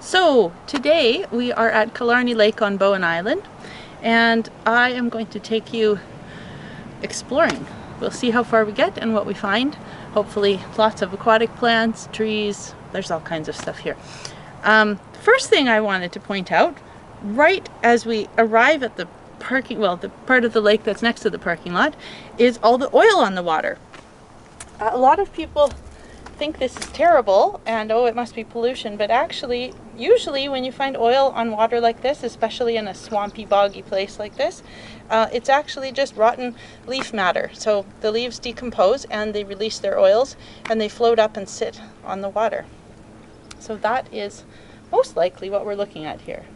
So today we are at Killarney Lake on Bowen Island, and I am going to take you exploring. We'll see how far we get and what we find. Hopefully lots of aquatic plants, trees, there's all kinds of stuff here. First thing I wanted to point out, right as we arrive at the the part of the lake that's next to the parking lot, is all the oil on the water. A lot of people think this is terrible and oh, it must be pollution, but actually usually when you find oil on water like this, especially in a swampy, boggy place like this, it's actually just rotten leaf matter. So the leaves decompose and they release their oils and they float up and sit on the water. So that is most likely what we're looking at here.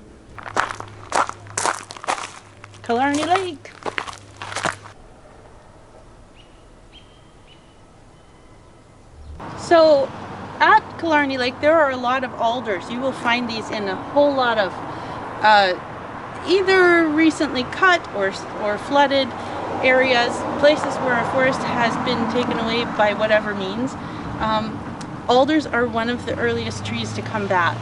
Killarney Lake. So at Killarney Lake there are a lot of alders. You will find these in a whole lot of either recently cut or flooded areas, places where a forest has been taken away by whatever means. Alders are one of the earliest trees to come back,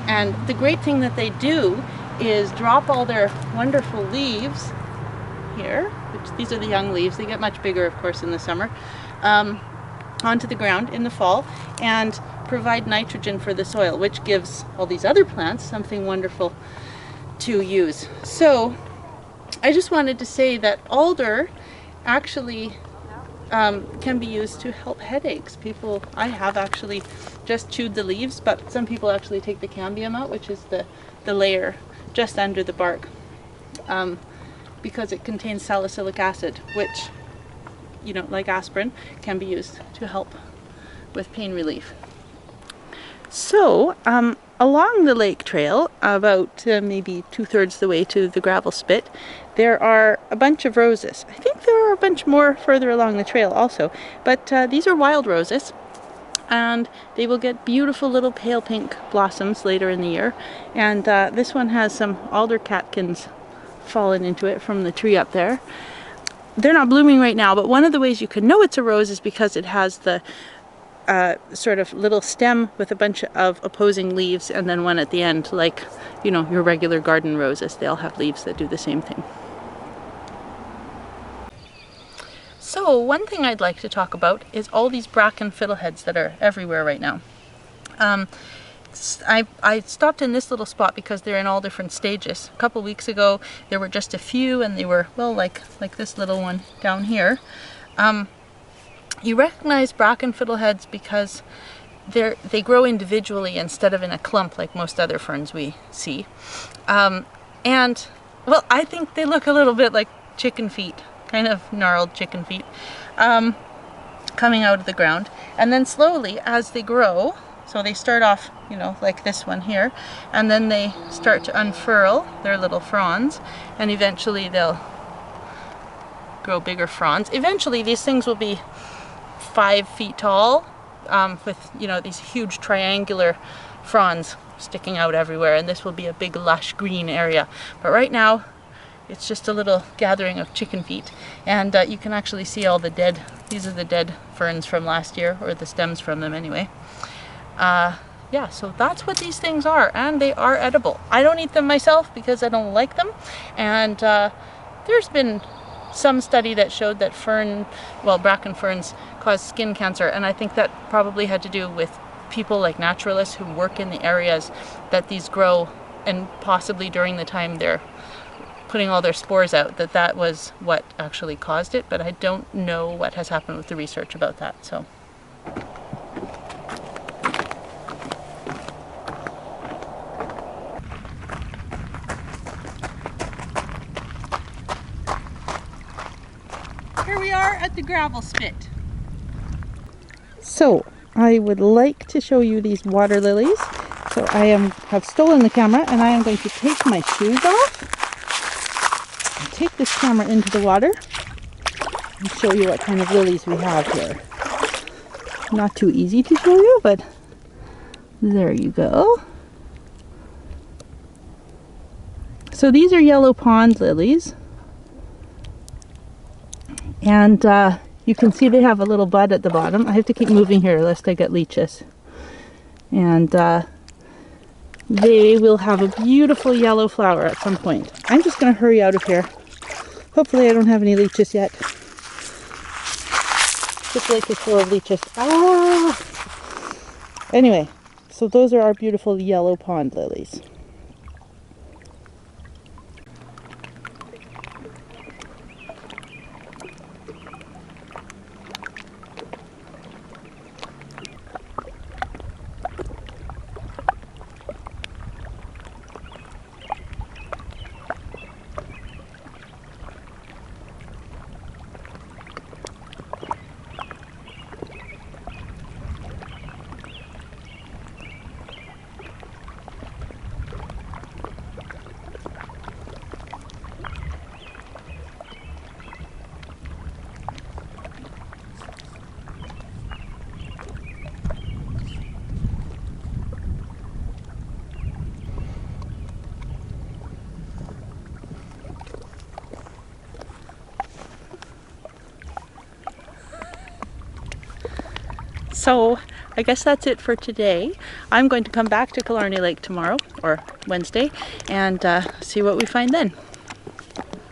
and the great thing that they do is drop all their wonderful leaves here, which these are the young leaves. They get much bigger of course in the summer, onto the ground in the fall and provide nitrogen for the soil, which gives all these other plants something wonderful to use. So I just wanted to say that alder actually can be used to help headaches. I have actually just chewed the leaves, but some people actually take the cambium out, which is the layer just under the bark, because it contains salicylic acid, which, you know, like aspirin, can be used to help with pain relief. So along the lake trail, about maybe 2/3 the way to the gravel spit, there are a bunch of roses. I think there are a bunch more further along the trail also, but these are wild roses, and they will get beautiful little pale pink blossoms later in the year. And this one has some alder catkins fallen into it from the tree up there. They're not blooming right now, but one of the ways you can know it's a rose is because it has the sort of little stem with a bunch of opposing leaves and then one at the end, like, you know, your regular garden roses. They all have leaves that do the same thing. So one thing I'd like to talk about is all these bracken fiddleheads that are everywhere right now. I stopped in this little spot because they're in all different stages. A couple weeks ago there were just a few, and they were, well, like this little one down here. You recognize bracken fiddleheads because they grow individually instead of in a clump like most other ferns we see. And, well, I think they look a little bit like chicken feet, kind of gnarled chicken feet, coming out of the ground. And then slowly, as they grow, so they start off, you know, like this one here, and then they start to unfurl their little fronds, and eventually they'll grow bigger fronds. Eventually these things will be 5 feet tall, with, you know, these huge triangular fronds sticking out everywhere, and this will be a big lush green area. But right now it's just a little gathering of chicken feet, and you can actually see all the dead, these are the dead ferns from last year, or the stems from them anyway. Yeah, so that's what these things are, and they are edible. I don't eat them myself because I don't like them, and there's been some study that showed that bracken ferns cause skin cancer, and I think that probably had to do with people like naturalists who work in the areas that these grow, and possibly during the time they're putting all their spores out, that was what actually caused it, but I don't know what has happened with the research about that. So here we are at the gravel spit. So I would like to show you these water lilies. So I have stolen the camera, and I am going to take my shoes off and take this camera into the water and show you what kind of lilies we have here. Not too easy to show you, but there you go. So these are yellow pond lilies. And you can see they have a little bud at the bottom. I have to keep moving here lest I get leeches. And they will have a beautiful yellow flower at some point. I'm just going to hurry out of here. Hopefully I don't have any leeches yet. This lake is full of leeches. Ah! Anyway, so those are our beautiful yellow pond lilies. So I guess that's it for today. I'm going to come back to Killarney Lake tomorrow or Wednesday and see what we find then.